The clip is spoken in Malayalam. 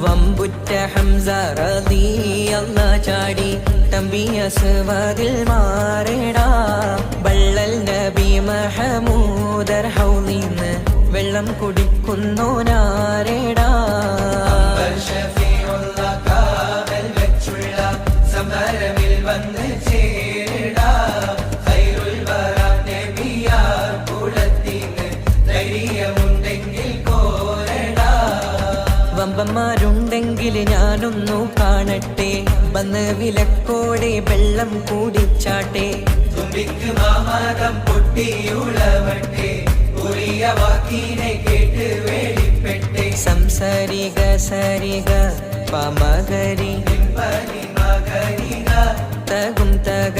വമ്പുറ്റ ഹംസ റളിയല്ലാഹ് ചാടി തമ്പിയ സ്വാദിൽ മാറേടാ ബള്ളൽ നബി മഹമൂദർ ഹൗലിന്ന് വെള്ളം കുടിക്കുന്നോനാരേടാ സമരമിൽ വന്ന് ചേരടാ ഖൈറുൽ വറ നബിയാർ കുലത്തിന് ധൈര്യമുണ്ടെങ്കിൽ കോരടാ വമ്പന്മാരുണ്ടെങ്കിൽ ഞാനൊന്നു കാണട്ടെ വന്ന് വിലക്കോടെ വെള്ളം കൂടിച്ചാട്ടെ തുമ്പിക്ക് മാമാദം പൊട്ടിയുളവട്ടെ ഉറിയ വാക്കിനെ കേട്ട് വേളിപ്പെട്ടെ സംസാരിക സരിക പമകരി തകും തക